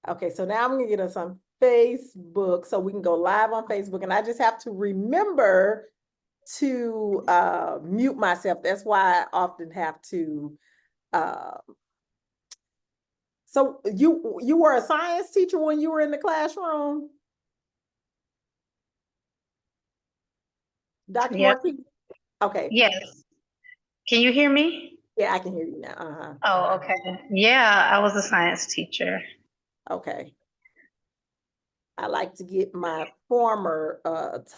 Okay, so now I'm gonna get us on Facebook so we can go live on Facebook. And I just have to remember to mute myself. That's why I often have to uh, so you were a science teacher when you were in the classroom, Dr. Yep. Marquis? Okay, Yes. Can you hear me? yeah, I can hear you now. Oh, okay. Yeah, I was a science teacher. Okay. I like to get my former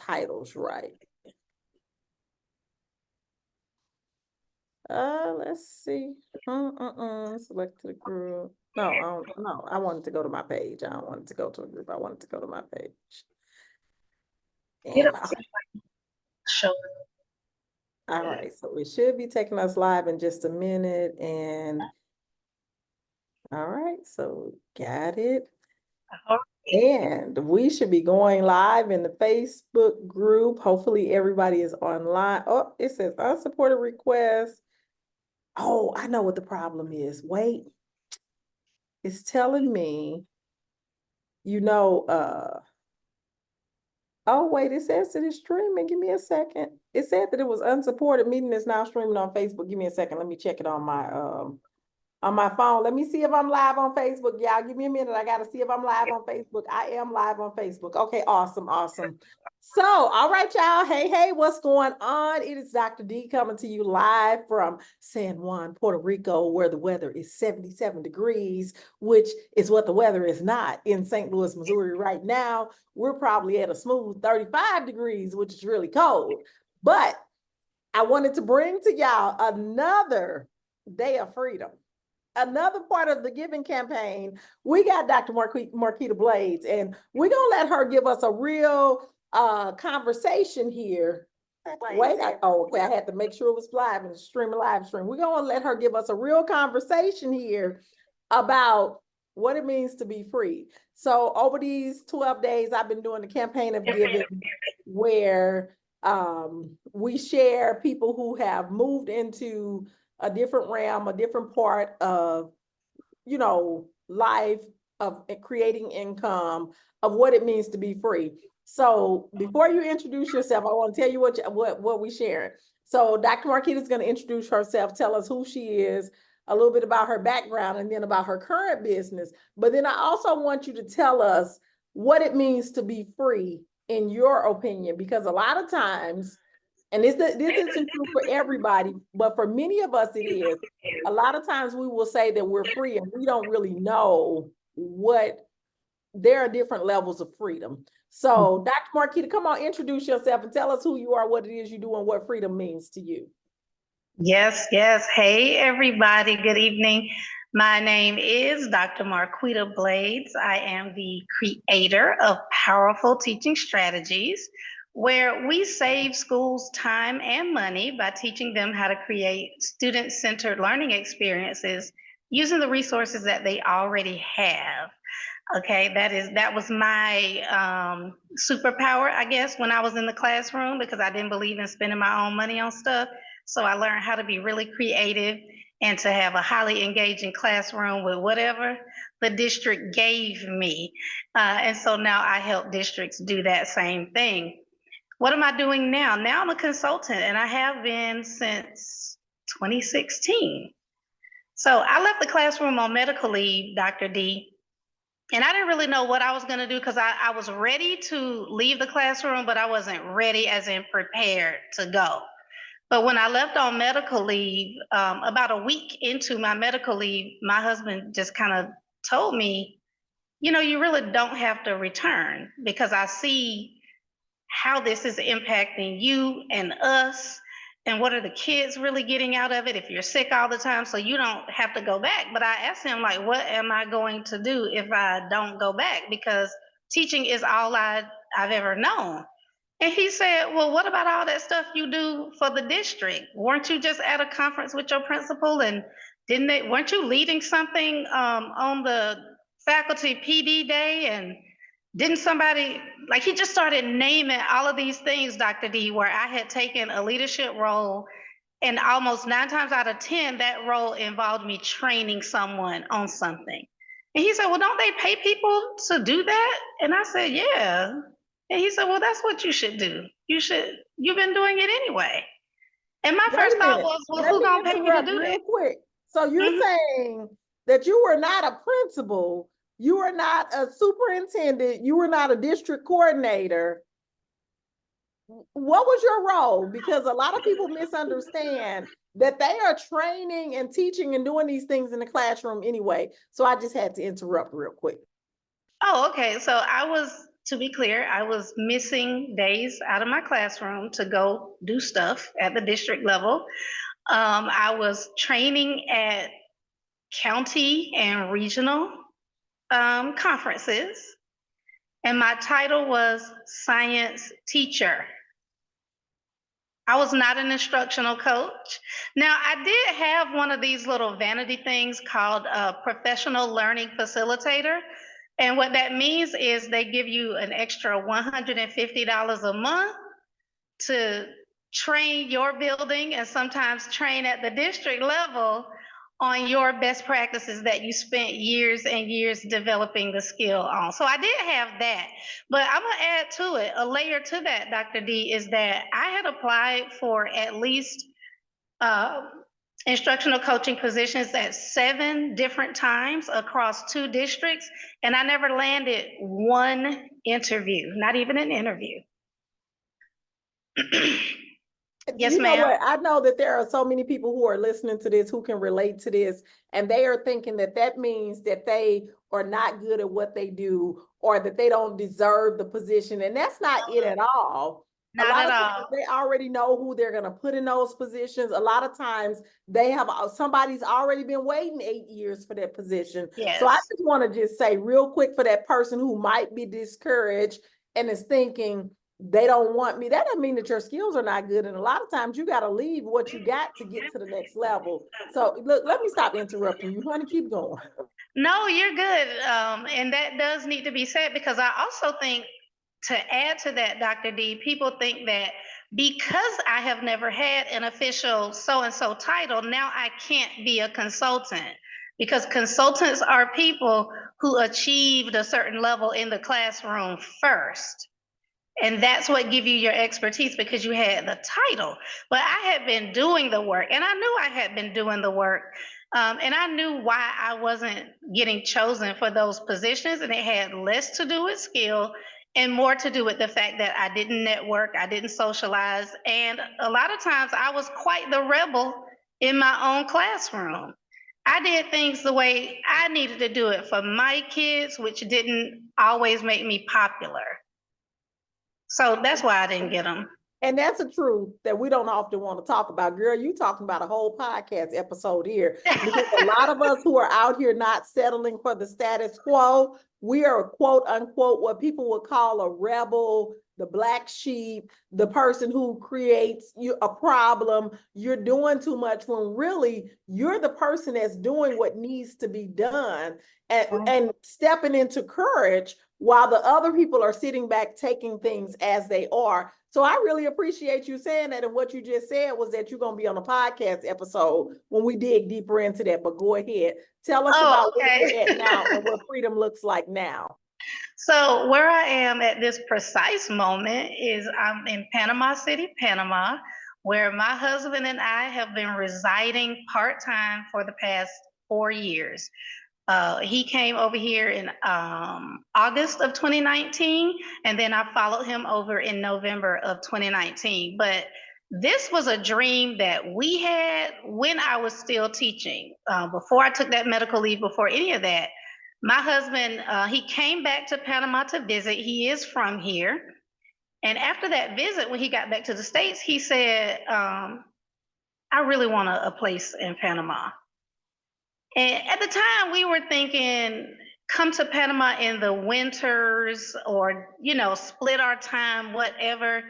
titles right. Let's see. Select the group. No, I don't, no, I wanted to go to my page. I don't want it to go to a group. I wanted to go to my page. You And don't seem sure. all right, so it should be taking us live in just a minute. And all right, so got it. And we should be going live in the Facebook group. Hopefully everybody is online. Oh, it says unsupported requests. Oh, I know what the problem is. Wait, it's telling me, you know, oh, wait, it says that it's streaming. Give me a second. It said that it was unsupported. Meeting is now streaming on Facebook. Give me a second. Let me check it on my phone. Let me see if I'm live on Facebook. Y'all give me a minute. I gotta see if I'm live on Facebook. I am live on Facebook. Okay, awesome, awesome. So, all right, y'all. Hey, hey, what's going on? It is Dr. D coming to you live from San Juan, Puerto Rico, where the weather is 77 degrees, which is what the weather is not in St. Louis, Missouri right now. We're probably at a smooth 35 degrees, which is really cold. But I wanted to bring to y'all another day of freedom, another part of the giving campaign. We got Dr. Marquita Blades, and we're gonna let her give us a real conversation here. Wait, okay, I had to make sure it was live and stream a live stream. We're gonna let her give us a real conversation here about what it means to be free. So over these 12 days, I've been doing the campaign of giving where we share people who have moved into a different realm, a different part of, life, of creating income, of what it means to be free. So before you introduce yourself, I want to tell you what we share. So Dr. Marquita is going to introduce herself, tell us who she is, a little bit about her background, and then about her current business. But then I also want you to tell us what it means to be free in your opinion, because a lot of times, and this isn't true for everybody, but for many of us it is. A lot of times we will say that we're free and we don't really know what there are different levels of freedom. So, Dr. Marquita, come on, introduce yourself and tell us who you are, what it is you do, and what freedom means to you. Yes, yes. Hey, everybody. Good evening. My name is Dr. Marquita Blades. I am the creator of Powerful Teaching Strategies, where we save schools time and money by teaching them how to create student-centered learning experiences using the resources that they already have. Okay, that was my superpower, I guess, when I was in the classroom because I didn't believe in spending my own money on stuff. So I learned how to be really creative and to have a highly engaging classroom with whatever the district gave me. And so now I help districts do that same thing. What am I doing now? Now I'm a consultant and I have been since 2016. So I left the classroom on medical leave, Dr. D, and I didn't really know what I was going to do because I was ready to leave the classroom, but I wasn't ready as in prepared to go. But when I left on medical leave, about a week into my medical leave, my husband just kind of told me, you really don't have to return because I see how this is impacting you and us and what are the kids really getting out of it if you're sick all the time, so you don't have to go back. But I asked him, like, what am I going to do if I don't go back, because teaching is all I've ever known. And he said, well, what about all that stuff you do for the district? Weren't you just at a conference with your principal, and weren't you leading something on the faculty PD day, and didn't somebody, like, he just started naming all of these things, Dr. D, where I had taken a leadership role, and almost 9 times out of 10, that role involved me training someone on something. And he said, well, don't they pay people to do that? And I said, yeah. And he said, well, that's what you should do. You've been doing it anyway. And my Wait first a thought minute, was, well, let who me gonna pay me to interrupt do real that? quick. So you're Mhm. saying that you were not a principal, you were not a superintendent, you were not a district coordinator. What was your role? Because a lot of people misunderstand that they are training and teaching and doing these things in the classroom anyway. So I just had to interrupt real quick. Oh, okay. So I was, to be clear, I was missing days out of my classroom to go do stuff at the district level. I was training at county and regional conferences, and my title was science teacher. I was not an instructional coach. Now, I did have one of these little vanity things called a professional learning facilitator. And what that means is they give you an extra $150 a month to train your building and sometimes train at the district level on your best practices that you spent years and years developing the skill on. So I did have that, but I'm gonna add to it, a layer to that, Dr. D, is that I had applied for at least uh, instructional coaching positions at 7 different times across 2 districts, and I never landed one interview, not even an interview. Yes, You know ma'am. what? I know that there are so many people who are listening to this who can relate to this, and they are thinking that that means that they are not good at what they do or that they don't deserve the position. And that's not it at all. A Not lot at of all. times they already know who they're going to put in those positions. A lot of times they have somebody's already been waiting 8 years for that position. So I Yes. just want to just say real quick for that person who might be discouraged and is thinking, they don't want me. That doesn't mean that your skills are not good. And a lot of times you got to leave what you got to get to the next level. So look, let me stop interrupting you, honey. Keep going. No, you're good. And that does need to be said because I also think to add to that, Dr. D, people think that because I have never had an official so and so title, now I can't be a consultant. Because consultants are people who achieved a certain level in the classroom first. And that's what give you your expertise because you had the title. But I had been doing the work, and I knew I had been doing the work, and I knew why I wasn't getting chosen for those positions. And it had less to do with skill and more to do with the fact that I didn't network, I didn't socialize, and a lot of times I was quite the rebel in my own classroom. I did things the way I needed to do it for my kids, which didn't always make me popular. So that's why I didn't get them. And that's a truth that we don't often want to talk about. Girl, you talking about a whole podcast episode here because a lot of us who are out here not settling for the status quo, we are quote unquote what people would call a rebel, the black sheep, the person who creates you a problem. You're doing too much when really you're the person that's doing what needs to be done and stepping into courage while the other people are sitting back taking things as they are. So I really appreciate you saying that. And what you just said was that you're going to be on a podcast episode when we dig deeper into that. But go ahead. Tell us Oh, about where okay. you're at now and what freedom looks like now. So where I am at this precise moment is I'm in Panama City, Panama, where my husband and I have been residing part-time for the past 4 years. He came over here in August of 2019, and then I followed him over in November of 2019. But this was a dream that we had when I was still teaching, before I took that medical leave, before any of that. My husband, he came back to Panama to visit. He is from here. And after that visit, when he got back to the States, he said, I really want a place in Panama. And at the time, we were thinking, come to Panama in the winters or, split our time, whatever.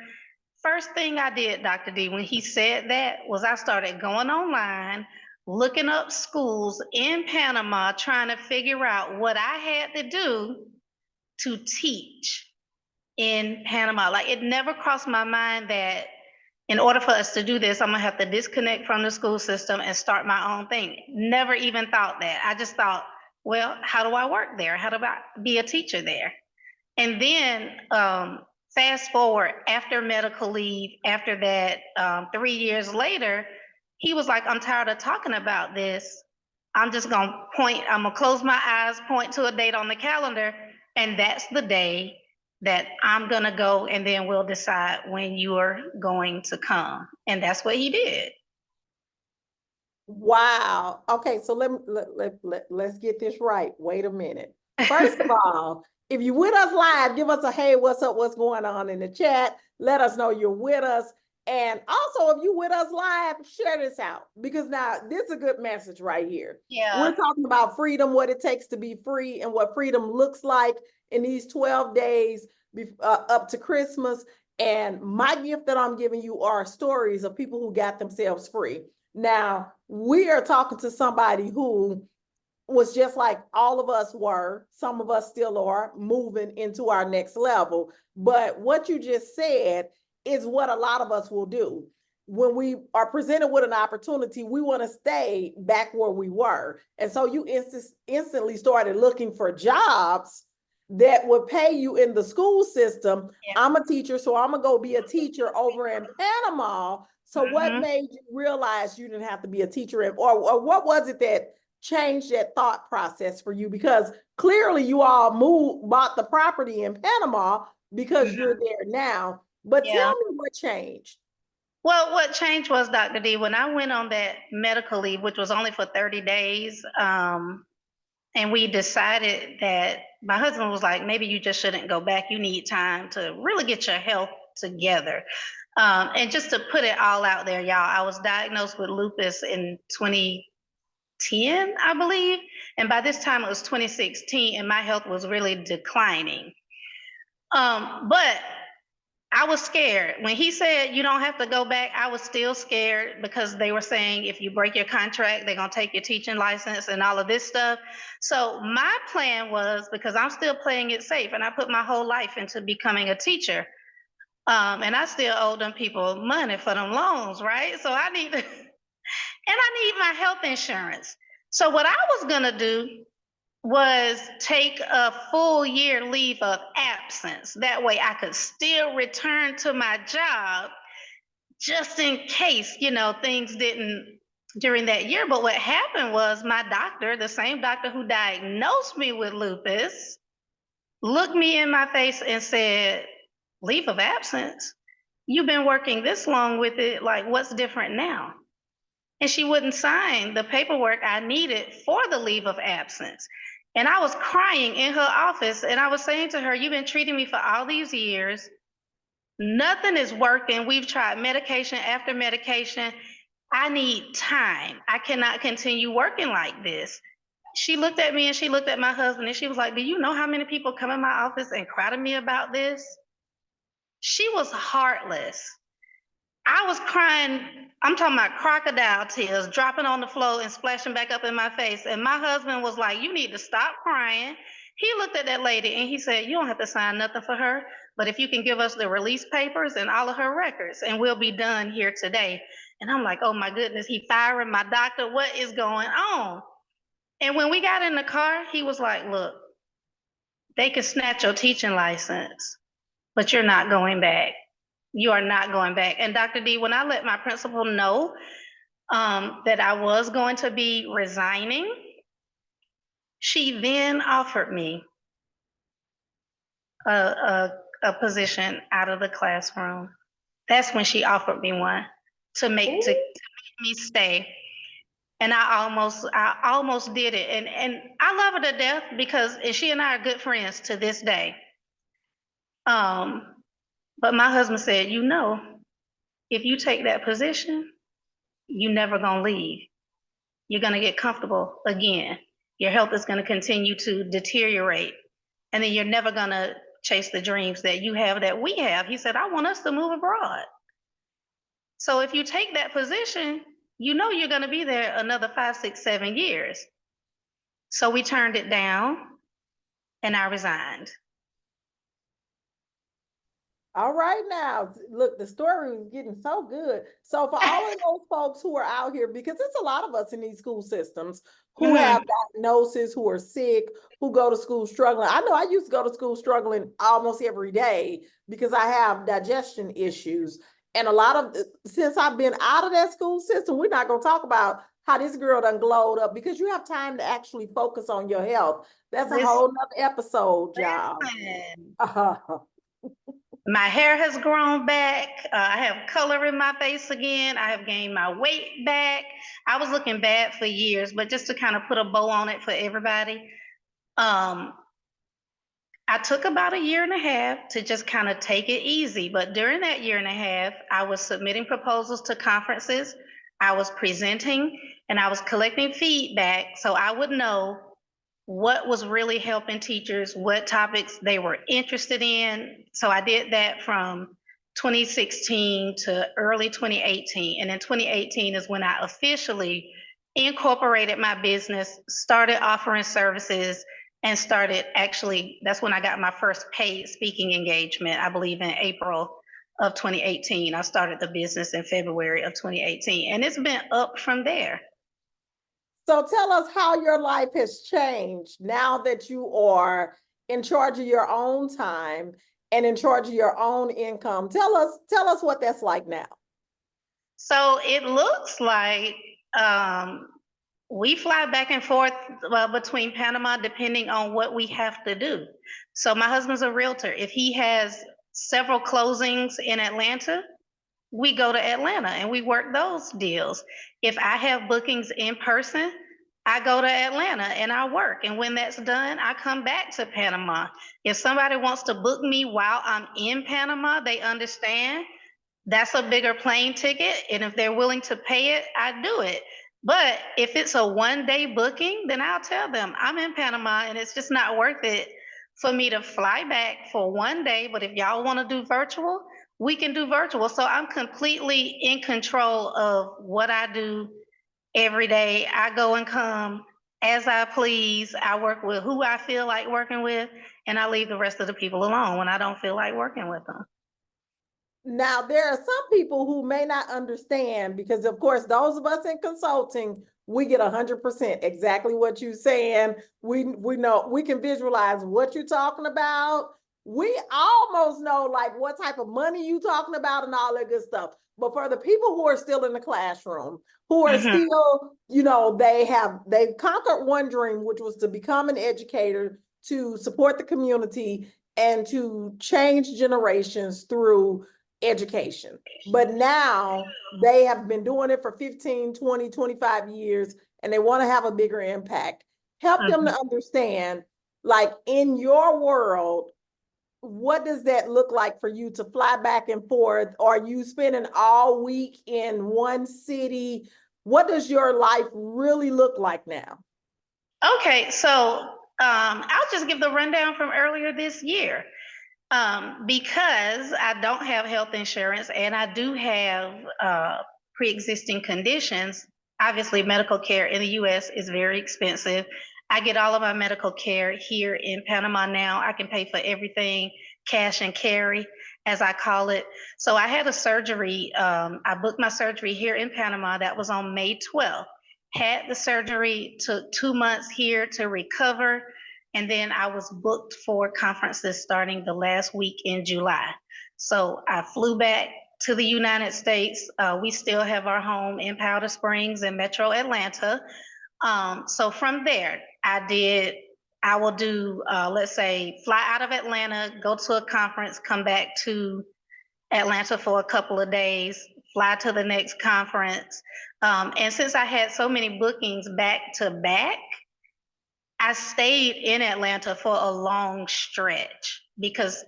First thing I did, Dr. D, when he said that was I started going online, looking up schools in Panama, trying to figure out what I had to do to teach in Panama. Like it never crossed my mind that in order for us to do this, I'm gonna have to disconnect from the school system and start my own thing. Never even thought that. I just thought well, how do I work there? How do I be a teacher there? And then fast forward after medical leave, after that, 3 years later, he was like, I'm tired of talking about this. I'm just going to I'm going to close my eyes, point to a date on the calendar, and that's the day that I'm going to go, and then we'll decide when you are going to come. And that's what he did. Wow. Okay, so let's get this right. Wait a minute. First of all, if you're with us live, give us a hey, what's up, what's going on in the chat. Let us know you're with us. And also, if you're with us live, share this out, because now this is a good message right here. Yeah. We're talking about freedom, what it takes to be free, and what freedom looks like in these 12 days up to Christmas. And my gift that I'm giving you are stories of people who got themselves free. Now, we are talking to somebody who was just like all of us were, some of us still are, moving into our next level. But what you just said is what a lot of us will do. When we are presented with an opportunity, we want to stay back where we were. And so you instantly started looking for jobs that would pay you in the school system. Yeah. I'm a teacher, so I'm gonna go be a teacher over in Panama. So what made you realize you didn't have to be a teacher, or what was it that changed that thought process for you? Because clearly you all bought the property in Panama because you're there now. But tell me what changed. Well, what changed was, Dr. D, when I went on that medical leave, which was only for 30 days, and we decided that my husband was like, maybe you just shouldn't go back. You need time to really get your health together. And just to put it all out there, y'all, I was diagnosed with lupus in 2010, I believe. And by this time it was 2016 and my health was really declining. But I was scared. When he said you don't have to go back, I was still scared because they were saying if you break your contract, they're going to take your teaching license and all of this stuff. So my plan was, because I'm still playing it safe and I put my whole life into becoming a teacher. And I still owe them people money for them loans, right? So I need and I need my health insurance. So what I was going to do was take a full year leave of absence. That way I could still return to my job just in case, things didn't during that year. But what happened was my doctor, the same doctor who diagnosed me with lupus, looked me in my face and said, leave of absence? You've been working this long with it, like what's different now? And she wouldn't sign the paperwork I needed for the leave of absence. And I was crying in her office and I was saying to her, you've been treating me for all these years. Nothing is working. We've tried medication after medication. I need time. I cannot continue working like this. She looked at me and she looked at my husband and she was like, do you know how many people come in my office and cry to me about this? She was heartless. I was crying, I'm talking about crocodile tears dropping on the floor and splashing back up in my face. And my husband was like, you need to stop crying. He looked at that lady and he said, you don't have to sign nothing for her, but if you can give us the release papers and all of her records and we'll be done here today. And I'm like, oh my goodness, he firing my doctor. What is going on? And when we got in the car, he was like, look, they could snatch your teaching license, but you're not going back. You are not going back. And Dr. D, when I let my principal know that I was going to be resigning, she then offered me a position out of the classroom. That's when she offered me one to make me stay. And I almost did it. And I love her to death because she and I are good friends to this day. But my husband said, if you take that position, you're never gonna leave. You're gonna get comfortable again. Your health is gonna continue to deteriorate. And then you're never gonna chase the dreams that you have, that we have. He said, I want us to move abroad. So if you take that position, you're gonna be there another 5, 6, 7 years. So we turned it down and I resigned. All right now, look, the story is getting so good. So for all of those folks who are out here, because it's a lot of us in these school systems who have Mhm. diagnosis, who are sick, who go to school struggling. I know I used to go to school struggling almost every day because I have digestion issues. And a lot of, since I've been out of that school system, we're not going to talk about how this girl done glowed up because you have time to actually focus on your health. That's a Listen, whole nother episode, y'all. my hair has grown back. I have color in my face again. I have gained my weight back. I was looking bad for years, but just to kind of put a bow on it for everybody, um, I took about a year and a half to just kind of take it easy. But during that year and a half, I was submitting proposals to conferences, I was presenting, and I was collecting feedback so I would know what was really helping teachers, what topics they were interested in. So I did that from 2016 to early 2018. And in 2018 is when I officially incorporated my business, started offering services, and started actually, that's when I got my first paid speaking engagement, I believe in April of 2018. I started the business in February of 2018, and it's been up from there. So tell us how your life has changed now that you are in charge of your own time and in charge of your own income. Tell us what that's like now. So it looks like um, we fly back and forth between Panama depending on what we have to do. So my husband's a realtor. If he has several closings in Atlanta, we go to Atlanta and we work those deals. If I have bookings in person, I go to Atlanta and I work. And when that's done, I come back to Panama. If somebody wants to book me while I'm in Panama, they understand that's a bigger plane ticket. And if they're willing to pay it, I do it. But if it's a 1 day booking, then I'll tell them I'm in Panama and it's just not worth it for me to fly back for 1 day. But if y'all want to do virtual, we can do virtual. So I'm completely in control of what I do every day. I go and come as I please. I work with who I feel like working with, and I leave the rest of the people alone when I don't feel like working with them. Now, there are some people who may not understand because, of course, those of us in consulting, we get 100% exactly what you're saying. We know we can visualize what you're talking about. We almost know like what type of money you talking about and all that good stuff. But for the people who are still in the classroom, who are Mhm. still, they've conquered one dream, which was to become an educator, to support the community, and to change generations through education. But now they have been doing it for 15, 20, 25 years, and they want to have a bigger impact. Help them to Mhm. understand, like in your world, what does that look like for you to fly back and forth? Are you spending all week in one city? What does your life really look like now? Okay, so I'll just give the rundown from earlier this year. Because I don't have health insurance and I do have pre-existing conditions, obviously medical care in the US is very expensive. I get all of my medical care here in Panama now. I can pay for everything cash and carry, as I call it. So I had a surgery. I booked my surgery here in Panama. That was on May 12th. Had the surgery, took 2 months here to recover, and then I was booked for conferences starting the last week in July. So I flew back to the United States. We still have our home in Powder Springs and Metro Atlanta. So from there, I will do, let's say, fly out of Atlanta, go to a conference, come back to Atlanta for a couple of days, fly to the next conference. And since I had so many bookings back to back, I stayed in Atlanta for a long stretch because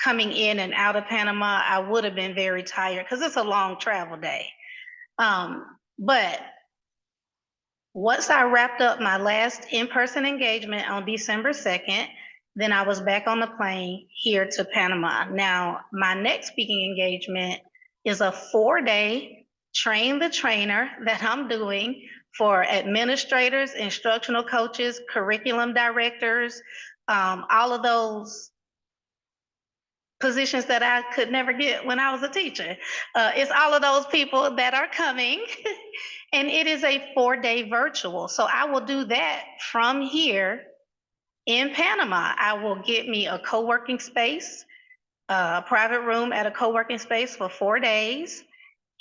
coming in and out of Panama, I would have been very tired because it's a long travel day. But once I wrapped up my last in-person engagement on December 2nd, then I was back on the plane here to Panama. Now, my next speaking engagement is a 4 day train the trainer that I'm doing for administrators, instructional coaches, curriculum directors, all of those positions that I could never get when I was a teacher. It's all of those people that are coming. And it is a 4-day virtual. So I will do that from here in Panama. I will get me a co-working space, a private room at a co-working space for 4 days.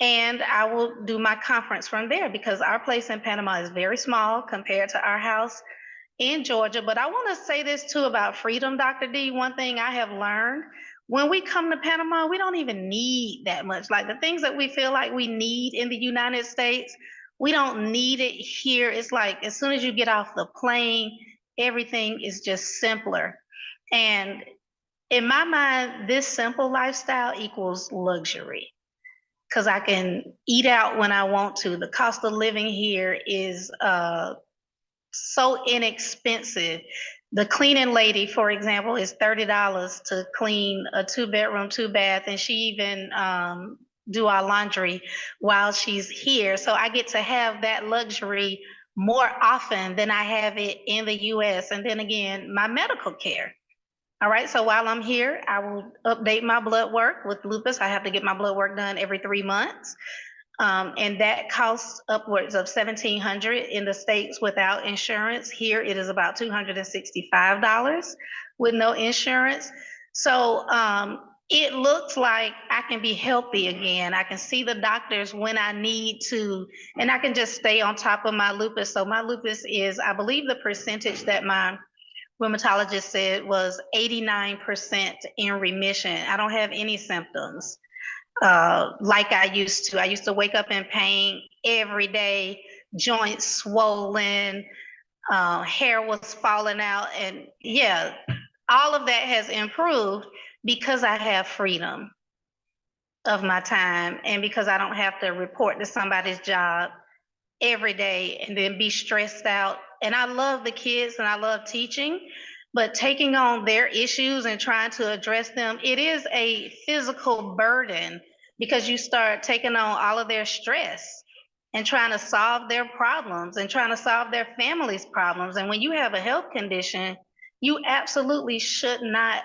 And I will do my conference from there because our place in Panama is very small compared to our house in Georgia. But I want to say this too about freedom, Dr. D. One thing I have learned, when we come to Panama, we don't even need that much. Like the things that we feel like we need in the United States, we don't need it here. It's like as soon as you get off the plane, everything is just simpler. And in my mind, this simple lifestyle equals luxury because I can eat out when I want to. The cost of living here is so inexpensive. The cleaning lady, for example, is $30 to clean a 2-bedroom, 2-bath, and she even do our laundry while she's here. So I get to have that luxury more often than I have it in the US. And then again, my medical care. All right, so while I'm here, I will update my blood work with lupus. I have to get my blood work done every 3 months. And that costs upwards of $1,700 in the States without insurance. Here it is about $265 with no insurance. So it looks like I can be healthy again. I can see the doctors when I need to, and I can just stay on top of my lupus. So my lupus is, I believe the percentage that my rheumatologist said was 89% in remission. I don't have any symptoms like I used to. I used to wake up in pain every day, joints swollen, hair was falling out. And yeah, all of that has improved because I have freedom of my time and because I don't have to report to somebody's job every day and then be stressed out. And I love the kids and I love teaching, but taking on their issues and trying to address them, it is a physical burden because you start taking on all of their stress and trying to solve their problems and trying to solve their family's problems. And when you have a health condition, you absolutely should not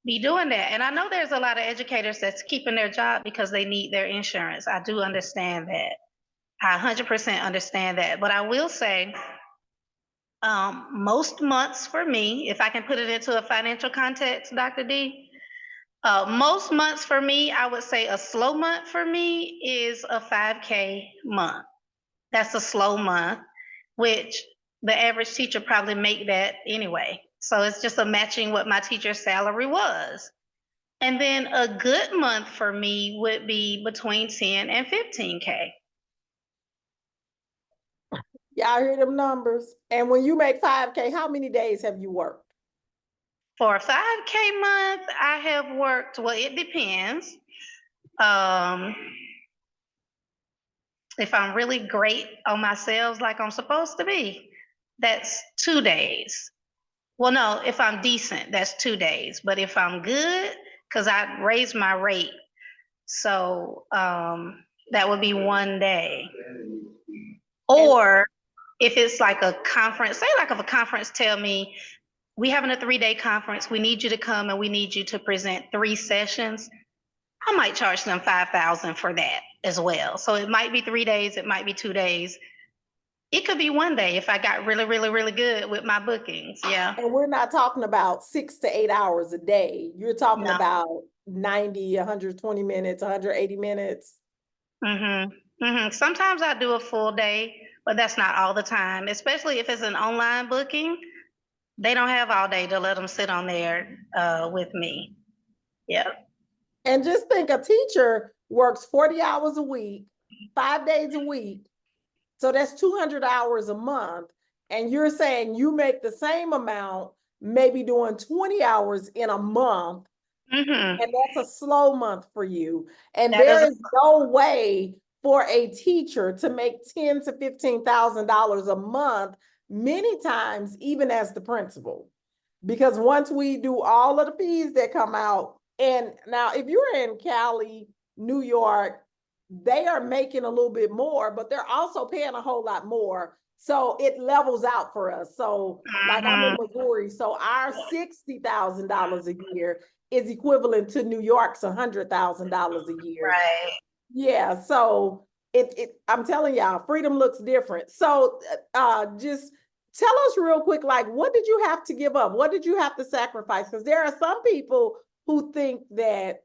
be doing that. And I know there's a lot of educators that's keeping their job because they need their insurance. I do understand that. I 100% understand that. But I will say, most months for me, if I can put it into a financial context, Dr. D, most months for me, I would say a slow month for me is a 5K month. That's a slow month, which the average teacher probably make that anyway. So it's just a matching what my teacher's salary was. And then a good month for me would be between 10 and 15K. Y'all hear them numbers? And when you make 5K, how many days have you worked? For a 5K month, I have worked, well, it depends. If I'm really great on my sales like I'm supposed to be, that's 2 days. Well, no, if I'm decent, that's 2 days. But if I'm good, because I raised my rate, so that would be 1 day. Or if it's like a conference, say like if a conference tell me, we having a 3-day conference, we need you to come and we need you to present 3 sessions, I might charge them $5,000 for that as well. So it might be 3 days, it might be 2 days. It could be 1 day if I got really, really, really good with my bookings. Yeah. And we're not talking about 6 to 8 hours a day. You're talking No. about 90, 120 minutes, 180 minutes. Sometimes I do a full day, but that's not all the time, especially if it's an online booking. They don't have all day to let them sit on there with me. Yeah. And just think, a teacher works 40 hours a week, 5 days a week. So that's 200 hours a month. And you're saying you make the same amount, maybe doing 20 hours in a month. And that's a slow month for you. And there is no way for a teacher to make $10,000 to $15,000 a month, many times, even as the principal. Because once we do all of the fees that come out, and now if you're in Cali, New York, they are making a little bit more, but they're also paying a whole lot more. So it levels out for us. So like I'm in Missouri, so our $60,000 a year is equivalent to New York's $100,000 a year. Right. Yeah, so I'm telling y'all, freedom looks different. So just tell us real quick, like, what did you have to give up? What did you have to sacrifice? Because there are some people who think that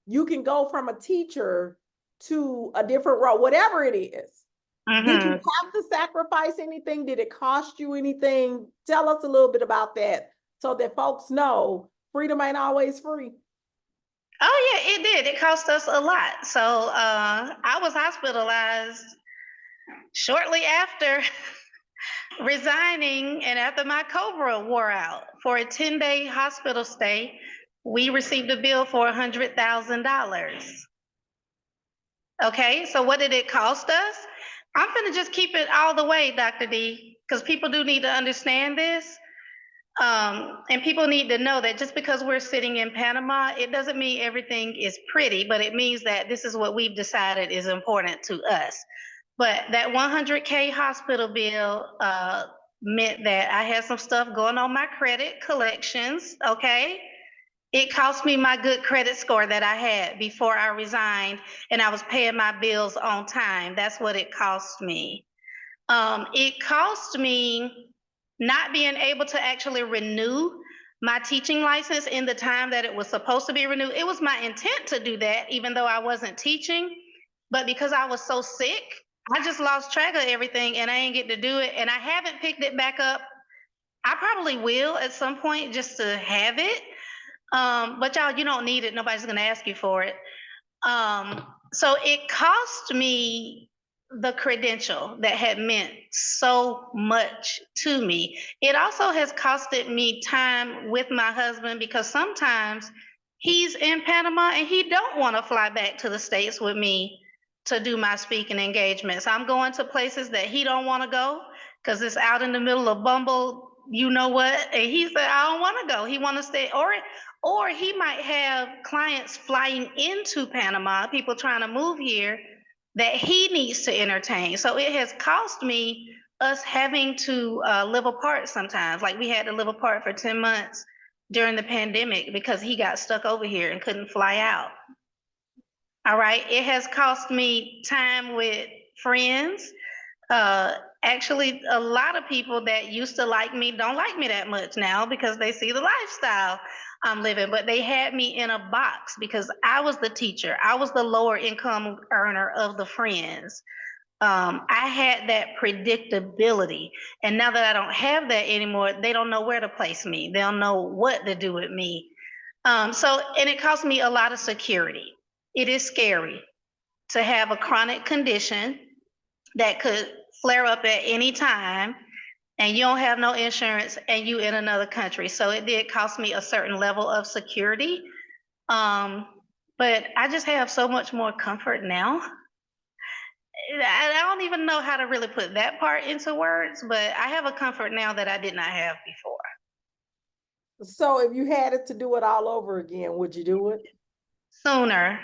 you can go from a teacher to a different role, whatever it is. Did you have to sacrifice anything? Did it cost you anything? Tell us a little bit about that so that folks know freedom ain't always free. Oh yeah, it did. It cost us a lot. So I was hospitalized shortly after resigning and after my Cobra wore out for a 10-day hospital stay. We received a bill for $100,000. Okay, so what did it cost us? I'm gonna just keep it all the way, Dr. D, because people do need to understand this. And people need to know that just because we're sitting in Panama, it doesn't mean everything is pretty, but it means that this is what we've decided is important to us. But that 100K hospital bill meant that I had some stuff going on my credit collections, okay? It cost me my good credit score that I had before I resigned, and I was paying my bills on time. That's what it cost me. It cost me not being able to actually renew my teaching license in the time that it was supposed to be renewed. It was my intent to do that, even though I wasn't teaching. But because I was so sick, I just lost track of everything and I didn't get to do it. And I haven't picked it back up. I probably will at some point just to have it. But y'all, you don't need it. Nobody's going to ask you for it. So it cost me the credential that had meant so much to me. It also has costed me time with my husband because sometimes he's in Panama and he don't want to fly back to the States with me to do my speaking engagements. I'm going to places that he don't want to go because it's out in the middle of Bumble, you know what? And he said, I don't want to go. He want to stay, or he might have clients flying into Panama, people trying to move here that he needs to entertain. So it has cost me us having to live apart sometimes. Like we had to live apart for 10 months during the pandemic because he got stuck over here and couldn't fly out. All right, it has cost me time with friends. Actually, a lot of people that used to like me don't like me that much now because they see the lifestyle I'm living, but they had me in a box because I was the teacher. I was the lower income earner of the friends. I had that predictability. And now that I don't have that anymore, they don't know where to place me. They don't know what to do with me. And it cost me a lot of security. It is scary to have a chronic condition that could flare up at any time and you don't have no insurance and you in another country. So it did cost me a certain level of security. But I just have so much more comfort now. I don't even know how to really put that part into words, but I have a comfort now that I did not have before. So if you had it to do it all over again, would you do it? Sooner.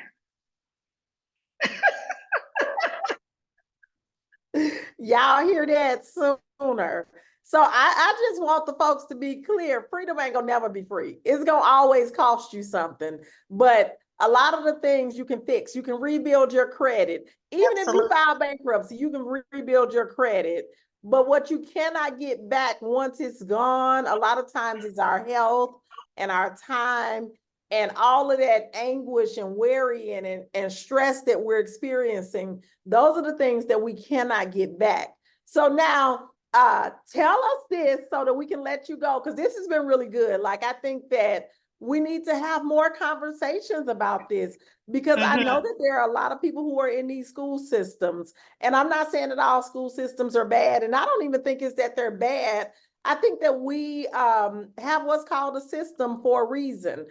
Y'all hear that? Sooner. So I just want the folks to be clear. Freedom ain't gonna never be free. It's gonna always cost you something. But a lot of the things you can fix. You can rebuild your credit. Even Absolutely. if you file bankruptcy, you can rebuild your credit. But what you cannot get back once it's gone, a lot of times is our health and our time and all of that anguish and worry and stress that we're experiencing. Those are the things that we cannot get back. So now tell us this so that we can let you go, because this has been really good. Like, I think that we need to have more conversations about this, because I know that there are a lot of people who are in these school systems, and I'm not saying that all school systems are bad, and I don't even think it's that they're bad. I think that we have what's called a system for a reason.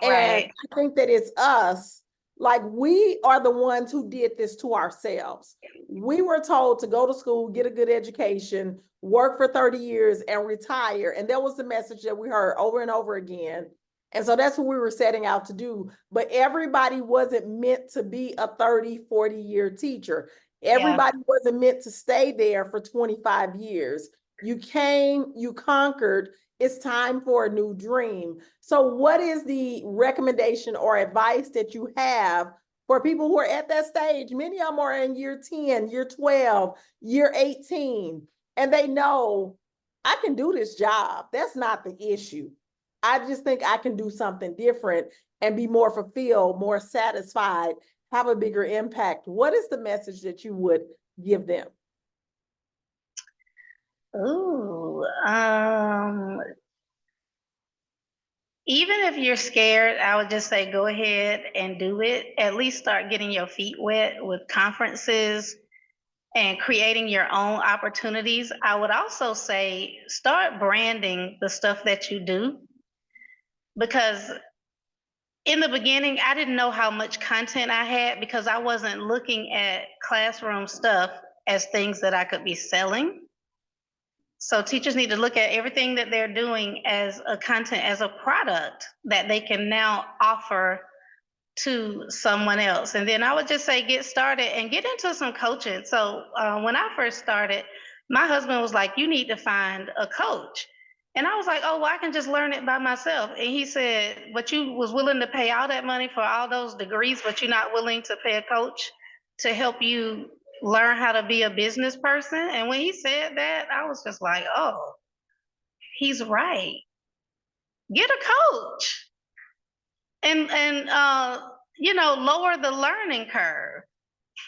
Right. And I think that it's us, like we are the ones who did this to ourselves. We were told to go to school, get a good education, work for 30 years and retire. And that was the message that we heard over and over again. And so that's what we were setting out to do. But everybody wasn't meant to be a 30, 40-year teacher. Everybody wasn't meant to stay there for 25 years. You came, you conquered. It's time for a new dream. So what is the recommendation or advice that you have for people who are at that stage? Many of them are in year 10, year 12, year 18, and they know I can do this job. That's not the issue. I just think I can do something different and be more fulfilled, more satisfied, have a bigger impact. What is the message that you would give them? Ooh, even if you're scared, I would just say go ahead and do it. At least start getting your feet wet with conferences and creating your own opportunities. I would also say start branding the stuff that you do, because in the beginning, I didn't know how much content I had because I wasn't looking at classroom stuff as things that I could be selling. So teachers need to look at everything that they're doing as a content, as a product that they can now offer to someone else. And then I would just say get started and get into some coaching. So when I first started, my husband was like, you need to find a coach. And I was like, oh, well, I can just learn it by myself. And he said, but you was willing to pay all that money for all those degrees, but you're not willing to pay a coach to help you learn how to be a business person. And when he said that, I was just like, oh, he's right. Get a coach and lower the learning curve.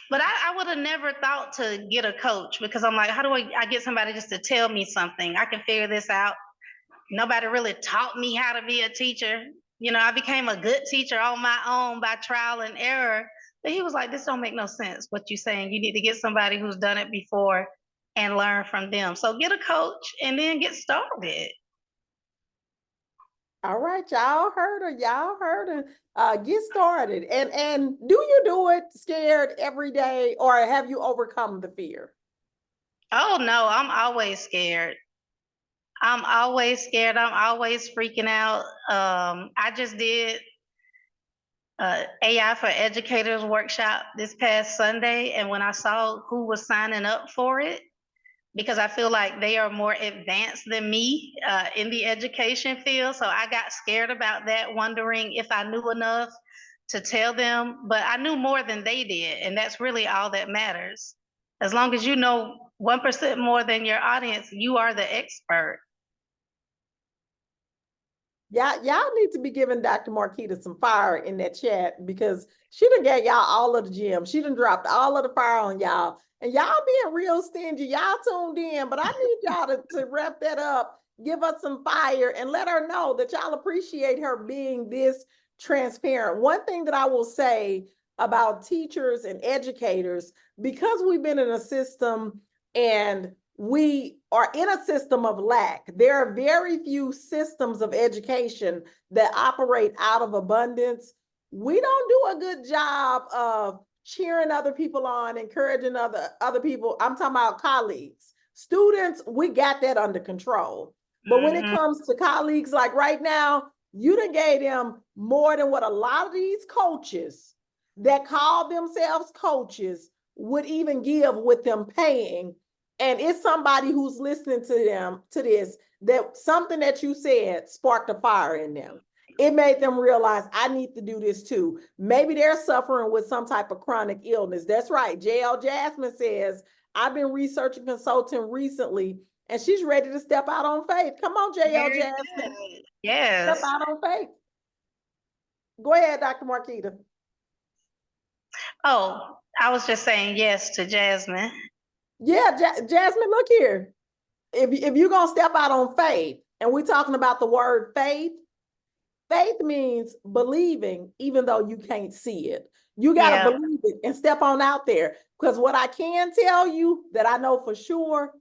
But I would have never thought to get a coach because I'm like, how do I get somebody just to tell me something? I can figure this out. Nobody really taught me how to be a teacher. I became a good teacher on my own by trial and error. But he was like, this don't make no sense, what you're saying. You need to get somebody who's done it before and learn from them. So get a coach and then get started. All right, y'all heard her. Y'all heard her. Get started. And do you do it scared every day, or have you overcome the fear? Oh no, I'm always scared. I'm always scared. I'm always freaking out. I just did AI for Educators workshop this past Sunday, and when I saw who was signing up for it, because I feel like they are more advanced than me in the education field, so I got scared about that, wondering if I knew enough to tell them, but I knew more than they did, and that's really all that matters. As long as you know 1% more than your audience, you are the expert. Y'all need to be giving Dr. Marquita some fire in that chat, because she done gave y'all all of the gems. She done dropped all of the fire on y'all. And y'all being real stingy. Y'all tuned in, but I need y'all to wrap that up, give us some fire, and let her know that y'all appreciate her being this transparent. One thing that I will say about teachers and educators, because we've been in a system and we are in a system of lack. There are very few systems of education that operate out of abundance. We don't do a good job of cheering other people on, encouraging other people. I'm talking about colleagues. Students, we got that under control. But when it comes to colleagues, like right now, you done gave them more than what a lot of these coaches that call themselves coaches would even give with them paying. And it's somebody who's listening to them, to this, that something that you said sparked a fire in them. It made them realize, I need to do this too. Maybe they're suffering with some type of chronic illness. That's right. JL Jasmine says, I've been researching consulting recently, and she's ready to step out on faith. Come on, JL Jasmine. Yes. Step out on faith. Go ahead, Dr. Marquita. Oh, I was just saying yes to Jasmine. Yeah, Jasmine, look here. If you're going to step out on faith, and we're talking about the word faith, faith means believing even though you can't see it. You got to believe it and step on out there. Because what I can tell you that I know for sure,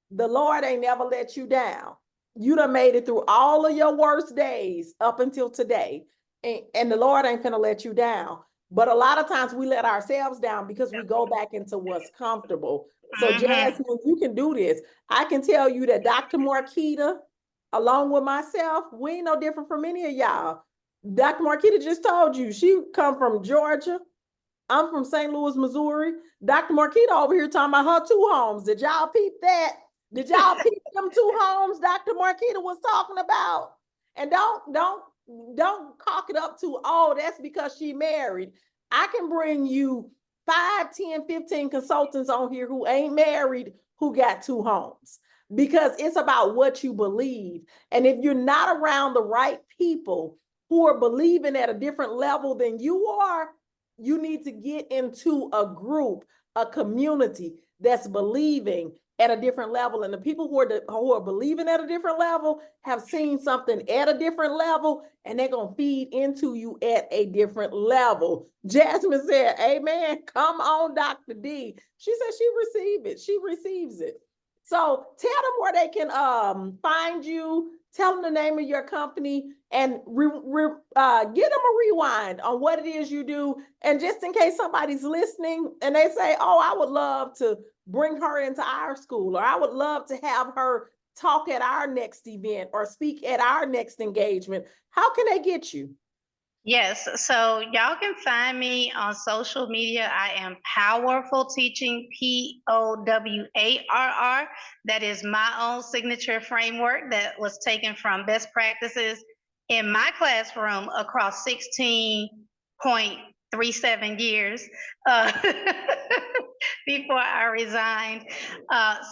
the Lord ain't never let you down. You done made it through all of your worst days up until today. And the Lord ain't finna let you down. But a lot of times we let ourselves down because we go back into what's comfortable. So Jasmine, you can do this. I can tell you that Dr. Marquita, along with myself, we ain't no different from any of y'all. Dr. Marquita just told you she come from Georgia. I'm from St. Louis, Missouri. Dr. Marquita over here talking about her 2 homes. Did y'all peep that? Did y'all peep them 2 homes Dr. Marquita was talking about? And don't cock it up to, oh, that's because she married. I can bring you 5, 10, 15 consultants on here who ain't married, who got 2 homes, because it's about what you believe. And if you're not around the right people who are believing at a different level than you are, you need to get into a group, a community that's believing at a different level. And the people who are believing at a different level have seen something at a different level, and they're going to feed into you at a different level. Jasmine said, amen. Come on, Dr. D. She said she received it. She receives it. So tell them where they can find you. Tell them the name of your company, and give them a rewind on what it is you do. And just in case somebody's listening and they say, oh, I would love to bring her into our school, or I would love to have her talk at our next event or speak at our next engagement, how can they get you? Yes, so y'all can find me on social media. I am Powerful Teaching, POWARR. That is my own signature framework that was taken from best practices in my classroom across 16.37 years before I resigned.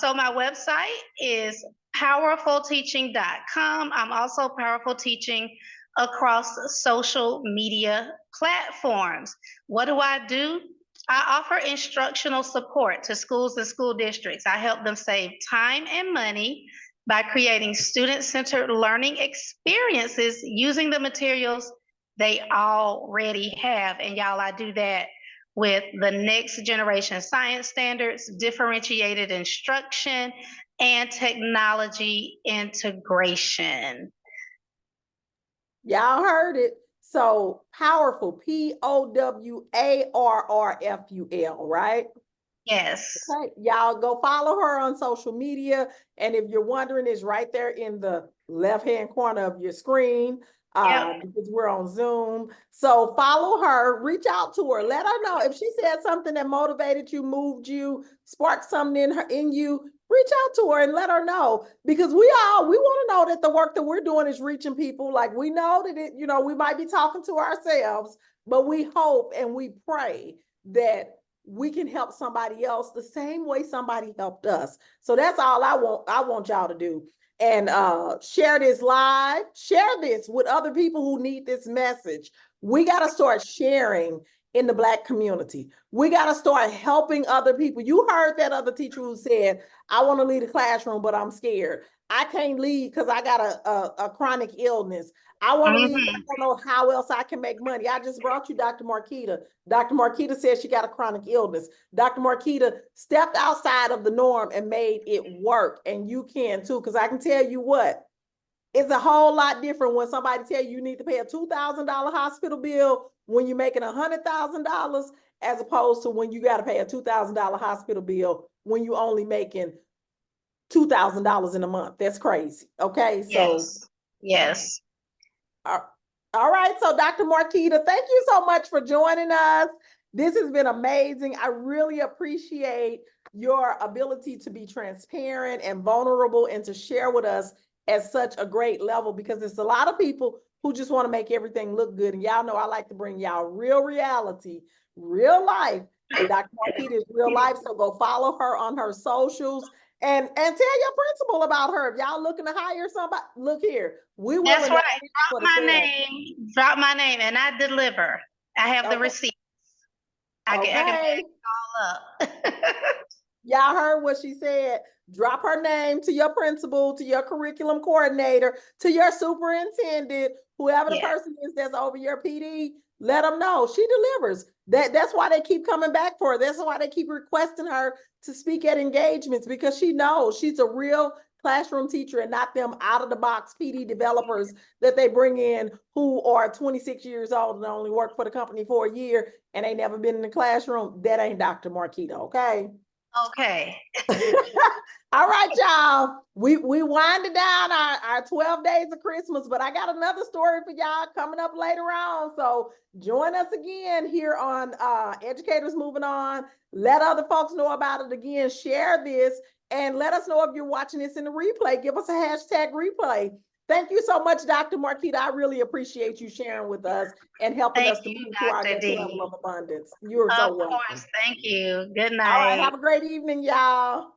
So my website is powerfulteaching.com. I'm also Powerful Teaching across social media platforms. What do? I offer instructional support to schools and school districts. I help them save time and money by creating student-centered learning experiences using the materials they already have. And y'all, I do that with the next generation science standards, differentiated instruction, and technology integration. Y'all heard it. So Powerful, POWARRFUL, right? Yes. Okay, y'all go follow her on social media. And if you're wondering, it's right there in the left-hand corner of your screen. Because we're on Zoom. So follow her, reach out to her, let her know if she said something that motivated you, moved you, sparked something in you. Reach out to her and let her know, because we want to know that the work that we're doing is reaching people. Like, we know that we might be talking to ourselves, but we hope and we pray that we can help somebody else the same way somebody helped us. So that's all I want y'all to do. And share this live, share this with other people who need this message. We got to start sharing in the Black community. We got to start helping other people. You heard that other teacher who said, I want to leave the classroom, but I'm scared. I can't leave because I got a chronic illness. I want to leave. I don't know how else I can make money. I just brought you Dr. Marquita. Dr. Marquita said she got a chronic illness. Dr. Marquita stepped outside of the norm and made it work. And you can too, because I can tell you what, it's a whole lot different when somebody tell you need to pay a $2,000 hospital bill when you're making $100,000, as opposed to when you got to pay a $2,000 hospital bill when you only making $2,000 in a month. That's crazy. Okay. So yes. All right. So Dr. Marquita, thank you so much for joining us. This has been amazing. I really appreciate your ability to be transparent and vulnerable and to share with us at such a great level, because there's a lot of people who just want to make everything look good. And y'all know I like to bring y'all real reality, real life. And Dr. Marquita is real life. So go follow her on her socials. And tell your principal about her. If y'all looking to hire somebody, look here. We will. That's right. Drop my name, and I deliver. I have the receipts. I can back it all up. Y'all heard what she said. Drop her name to your principal, to your curriculum coordinator, to your superintendent, whoever the person is that's over your PD. Let them know she delivers. That's why they keep coming back for her. That's why they keep requesting her to speak at engagements, because she knows she's a real classroom teacher and not them out of the box PD developers that they bring in who are 26 years old and only work for the company for a year and ain't never been in the classroom. That ain't Dr. Marquita, okay? Okay. All right, y'all. We winded down our 12 days of Christmas, but I got another story for y'all coming up later on. So join us again here on Educators Moving On. Let other folks know about it again. Share this. And let us know if you're watching this in the replay. Give us a hashtag replay. Thank you so much, Dr. Marquita. I really appreciate you sharing with us and helping Thank us to you, move to our Dr. next level D. of abundance. You're Of so welcome. course. Thank you. Good All right, night. have a great evening, y'all.